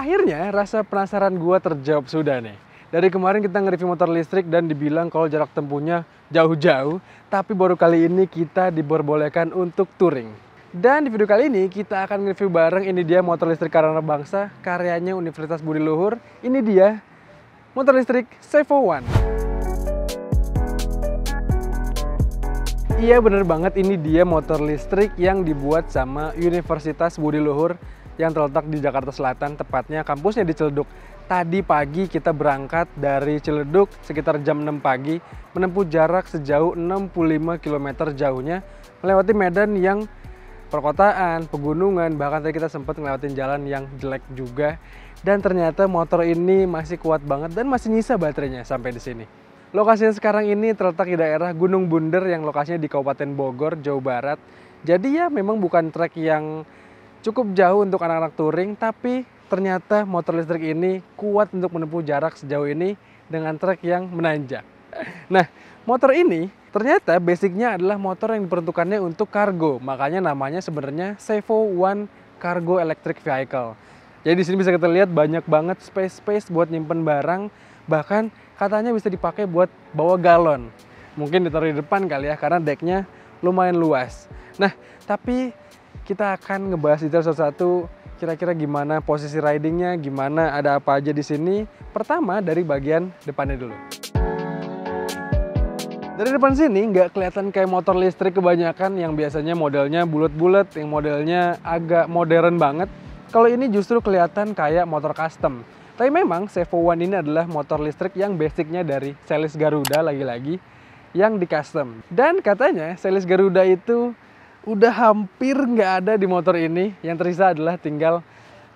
Akhirnya rasa penasaran gua terjawab sudah nih. Dari kemarin kita nge-review motor listrik dan dibilang kalau jarak tempuhnya jauh-jauh, tapi baru kali ini kita diperbolehkan untuk touring. Dan di video kali ini kita akan nge-review bareng, ini dia motor listrik Karana Bangsa, karyanya Universitas Budi Luhur. Ini dia motor listrik Zevo One. Iya bener banget, ini dia motor listrik yang dibuat sama Universitas Budi Luhur yang terletak di Jakarta Selatan, tepatnya kampusnya di Ciledug. Tadi pagi kita berangkat dari Ciledug sekitar jam 6 pagi, menempuh jarak sejauh 65 km jauhnya, melewati medan yang perkotaan, pegunungan, bahkan tadi kita sempat ngelewatin jalan yang jelek juga. Dan ternyata motor ini masih kuat banget dan masih nyisa baterainya sampai di sini. Lokasinya sekarang ini terletak di daerah Gunung Bunder yang lokasinya di Kabupaten Bogor, Jawa Barat. Jadi ya memang bukan trek yang cukup jauh untuk anak-anak touring, tapi ternyata motor listrik ini kuat untuk menempuh jarak sejauh ini dengan trek yang menanjak. Nah, motor ini ternyata basicnya adalah motor yang diperuntukannya untuk kargo, makanya namanya sebenarnya Zevo One Cargo Electric Vehicle. Jadi di sini bisa kita lihat banyak banget space buat nyimpen barang, bahkan katanya bisa dipakai buat bawa galon. Mungkin ditaruh di depan kali ya, karena decknya lumayan luas. Nah, tapi kita akan ngebahas detail satu-satu, kira-kira gimana posisi ridingnya, gimana, ada apa aja di sini. Pertama dari bagian depannya dulu. Dari depan sini nggak kelihatan kayak motor listrik kebanyakan yang biasanya modelnya bulat-bulat, yang modelnya agak modern banget. Kalau ini justru kelihatan kayak motor custom. Tapi memang Zevo One ini adalah motor listrik yang basicnya dari series Garuda lagi-lagi yang di custom. Dan katanya series Garuda itu udah hampir nggak ada di motor ini, yang tersisa adalah tinggal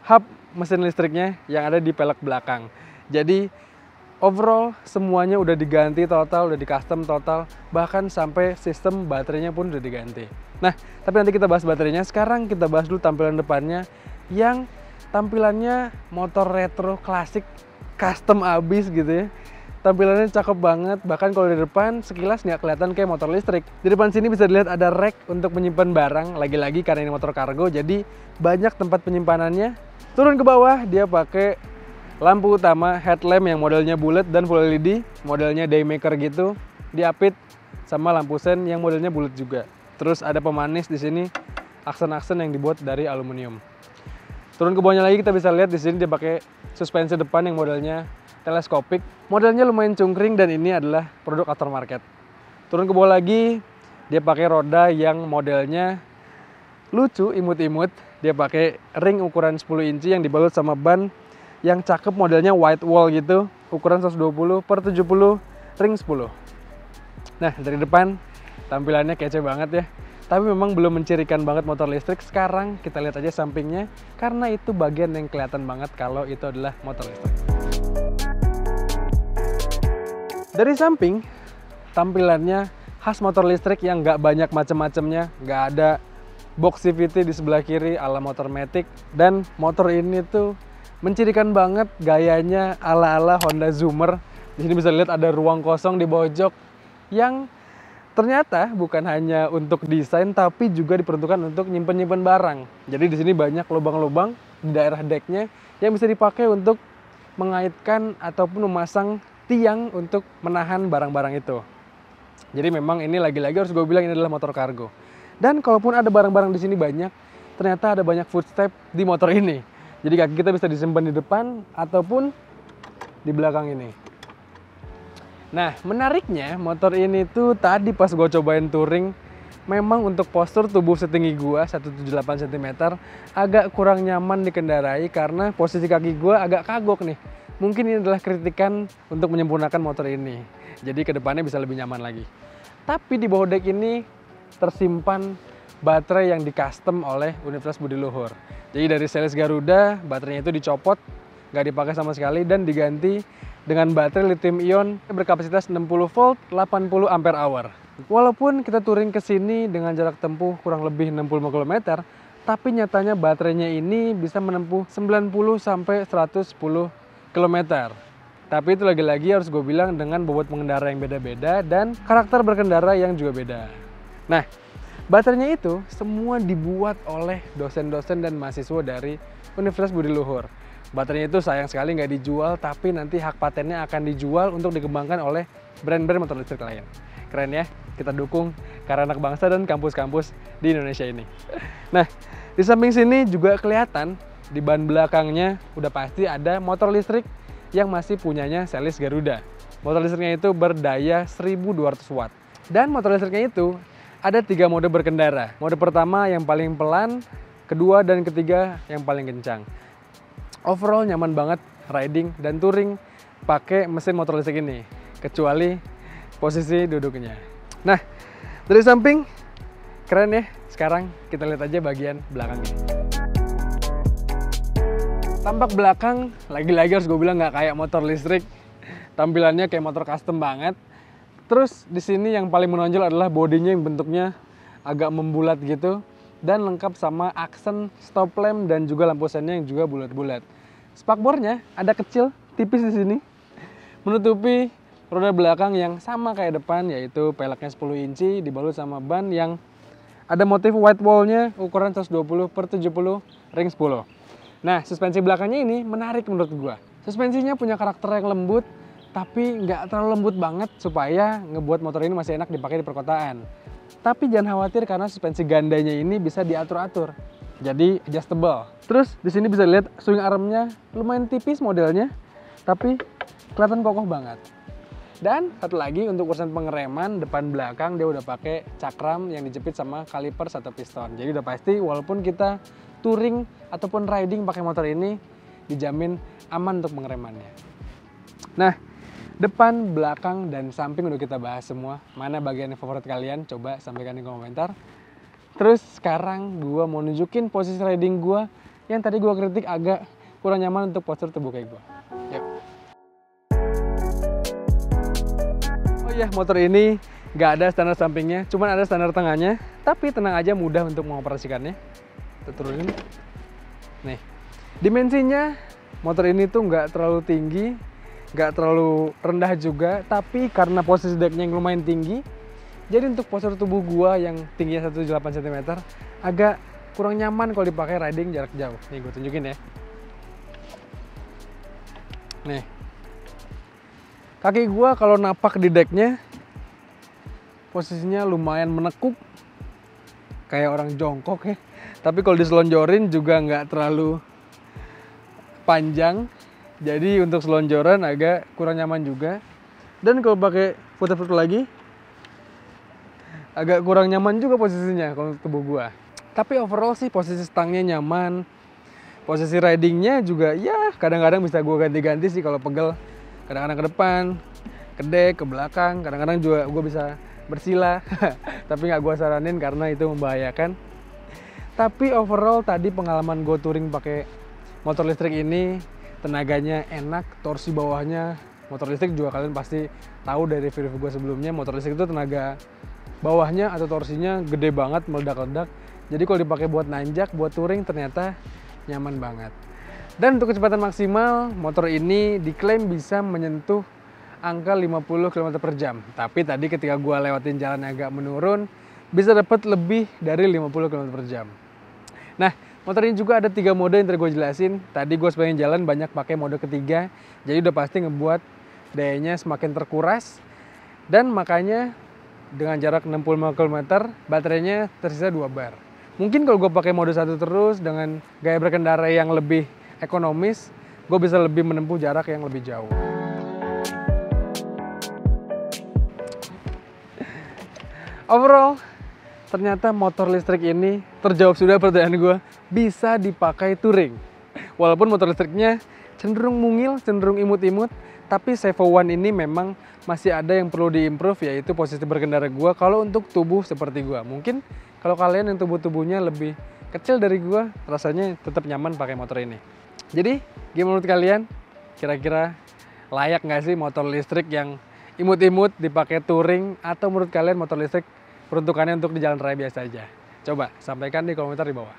hub mesin listriknya yang ada di pelek belakang. Jadi overall semuanya udah diganti total, udah di custom total, bahkan sampai sistem baterainya pun udah diganti. Nah, tapi nanti kita bahas baterainya. Sekarang kita bahas dulu tampilan depannya, yang tampilannya motor retro klasik custom abis gitu ya. Tampilannya cakep banget, bahkan kalau di depan sekilas nggak kelihatan kayak motor listrik. Di depan sini bisa dilihat ada rack untuk menyimpan barang, lagi-lagi karena ini motor kargo, jadi banyak tempat penyimpanannya. Turun ke bawah, dia pakai lampu utama headlamp yang modelnya bulat dan full LED, modelnya Daymaker gitu, diapit sama lampu sen yang modelnya bulat juga. Terus ada pemanis di sini, aksen-aksen yang dibuat dari aluminium. Turun ke bawahnya lagi kita bisa lihat di sini dia pakai suspensi depan yang modelnya teleskopik. Modelnya lumayan cungkring dan ini adalah produk aftermarket. Turun ke bawah lagi, dia pakai roda yang modelnya lucu, imut-imut. Dia pakai ring ukuran 10 inci yang dibalut sama ban yang cakep, modelnya white wall gitu, ukuran 120/70, ring 10. Nah, dari depan tampilannya kece banget ya. Tapi memang belum mencirikan banget motor listrik. Sekarang kita lihat aja sampingnya, karena itu bagian yang kelihatan banget kalau itu adalah motor listrik. Dari samping, tampilannya khas motor listrik yang nggak banyak macam-macamnya, nggak ada box CVT di sebelah kiri ala motor Matic, dan motor ini tuh mencirikan banget gayanya ala-ala Honda Zoomer. Di sini bisa lihat ada ruang kosong di pojok yang ternyata bukan hanya untuk desain, tapi juga diperuntukkan untuk nyimpen-nyimpen barang. Jadi di sini banyak lubang-lubang di daerah decknya yang bisa dipakai untuk mengaitkan ataupun memasang tiang untuk menahan barang-barang itu. Jadi memang ini lagi-lagi harus gue bilang ini adalah motor kargo. Dan kalaupun ada barang-barang di sini banyak, ternyata ada banyak footstep di motor ini. Jadi kaki kita bisa disimpan di depan ataupun di belakang ini. Nah, menariknya motor ini tuh tadi pas gue cobain touring, memang untuk postur tubuh setinggi gue 178 cm agak kurang nyaman dikendarai karena posisi kaki gue agak kagok nih. Mungkin ini adalah kritikan untuk menyempurnakan motor ini. Jadi kedepannya bisa lebih nyaman lagi. Tapi di bawah deck ini tersimpan baterai yang di custom oleh Universitas Budi Luhur. Jadi dari series Garuda, baterainya itu dicopot, nggak dipakai sama sekali dan diganti dengan baterai lithium ion berkapasitas 60 volt 80 ampere hour. Walaupun kita touring ke sini dengan jarak tempuh kurang lebih 65 km, tapi nyatanya baterainya ini bisa menempuh 90 sampai 110 km. Tapi itu lagi-lagi harus gue bilang dengan bobot pengendara yang beda-beda dan karakter berkendara yang juga beda. Nah, baterainya itu semua dibuat oleh dosen-dosen dan mahasiswa dari Universitas Budi Luhur. Baterainya itu sayang sekali nggak dijual, tapi nanti hak patennya akan dijual untuk dikembangkan oleh brand-brand motor listrik lain. Keren ya, kita dukung karena anak bangsa dan kampus-kampus di Indonesia ini. Nah, di samping sini juga kelihatan di ban belakangnya udah pasti ada motor listrik yang masih punyanya series Garuda. Motor listriknya itu berdaya 1200 watt. Dan motor listriknya itu ada 3 mode berkendara. Mode pertama yang paling pelan, kedua dan ketiga yang paling kencang. Overall nyaman banget riding dan touring pakai mesin motor listrik ini, kecuali posisi duduknya. Nah, dari samping keren ya. Sekarang kita lihat aja bagian belakangnya. Tampak belakang lagi-lagi harus gue bilang nggak kayak motor listrik, tampilannya kayak motor custom banget. Terus di sini yang paling menonjol adalah bodinya yang bentuknya agak membulat gitu dan lengkap sama aksen stop lamp dan juga lampu sennya yang juga bulat-bulat. Spakbornya ada kecil, tipis di sini, menutupi roda belakang yang sama kayak depan, yaitu peleknya 10 inci dibalut sama ban yang ada motif white wall-nya ukuran 120/70 ring 10. Nah, suspensi belakangnya ini menarik menurut gua. Suspensinya punya karakter yang lembut, tapi nggak terlalu lembut banget supaya ngebuat motor ini masih enak dipakai di perkotaan. Tapi jangan khawatir karena suspensi gandanya ini bisa diatur-atur. Jadi adjustable. Terus di sini bisa lihat swing armnya lumayan tipis modelnya, tapi kelihatan kokoh banget. Dan satu lagi untuk urusan pengereman depan belakang dia udah pakai cakram yang dijepit sama kaliper satu piston. Jadi udah pasti walaupun kita touring ataupun riding pakai motor ini dijamin aman untuk pengeremannya. Nah, depan, belakang, dan samping udah kita bahas semua. Mana bagian yang favorit kalian? Coba sampaikan di komentar. Terus sekarang gue mau nunjukin posisi riding gue yang tadi gue kritik agak kurang nyaman untuk postur tubuh kayak gue. Yuk. Oh iya, motor ini nggak ada standar sampingnya, cuman ada standar tengahnya. Tapi tenang aja, mudah untuk mengoperasikannya. Kita turunin. Nih, dimensinya motor ini tuh nggak terlalu tinggi, nggak terlalu rendah juga, tapi karena posisi decknya yang lumayan tinggi, jadi untuk postur tubuh gua yang tingginya 178 cm agak kurang nyaman kalau dipakai riding jarak jauh. Nih gue tunjukin ya. Nih, kaki gua kalau napak di decknya posisinya lumayan menekuk kayak orang jongkok ya. Tapi kalau diselonjorin juga nggak terlalu panjang. Jadi untuk selonjoran agak kurang nyaman juga. Dan kalau pakai foot-foot lagi agak kurang nyaman juga posisinya kalau untuk tubuh gua. Tapi overall sih posisi stangnya nyaman. Posisi ridingnya juga ya kadang-kadang bisa gua ganti-ganti sih kalau pegel. Kadang-kadang ke depan, ke deck, ke belakang. Kadang-kadang juga gua bisa bersila. Tapi nggak gua saranin karena itu membahayakan. Tapi overall tadi pengalaman gue touring pakai motor listrik ini tenaganya enak, torsi bawahnya motor listrik juga kalian pasti tahu dari review gue sebelumnya, motor listrik itu tenaga bawahnya atau torsinya gede banget, meledak-ledak. Jadi kalau dipakai buat nanjak, buat touring ternyata nyaman banget. Dan untuk kecepatan maksimal, motor ini diklaim bisa menyentuh angka 50 km/jam. Tapi tadi ketika gue lewatin jalan agak menurun, bisa dapat lebih dari 50 km/jam. Nah, motor ini juga ada 3 mode yang tadi gue jelasin. Tadi gue sepanjang jalan banyak pakai mode ketiga, jadi udah pasti ngebuat dayanya semakin terkuras. Dan makanya dengan jarak 65 km, baterainya tersisa 2 bar. Mungkin kalau gue pakai mode 1 terus dengan gaya berkendara yang lebih ekonomis, gue bisa lebih menempuh jarak yang lebih jauh. Overall, ternyata motor listrik ini terjawab sudah pertanyaan gue, bisa dipakai touring. Walaupun motor listriknya cenderung mungil, cenderung imut-imut, tapi Sevo One ini memang masih ada yang perlu diimprove, yaitu posisi berkendara gue kalau untuk tubuh seperti gue. Mungkin kalau kalian yang tubuhnya lebih kecil dari gue, rasanya tetap nyaman pakai motor ini. Jadi, gimana menurut kalian? Kira-kira layak nggak sih motor listrik yang imut-imut dipakai touring, atau menurut kalian motor listrik peruntukannya untuk di jalan raya biasa aja? Coba sampaikan di komentar di bawah.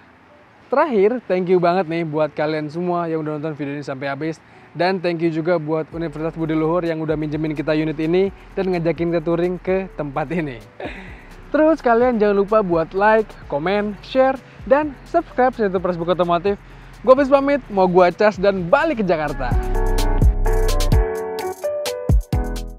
Terakhir, thank you banget nih buat kalian semua yang udah nonton video ini sampai habis. Dan thank you juga buat Universitas Budi Luhur yang udah minjemin kita unit ini dan ngajakin kita touring ke tempat ini. Terus kalian jangan lupa buat like, komen, share, dan subscribe channel Pressbook Otomotif Gue habis pamit, mau gua cas dan balik ke Jakarta.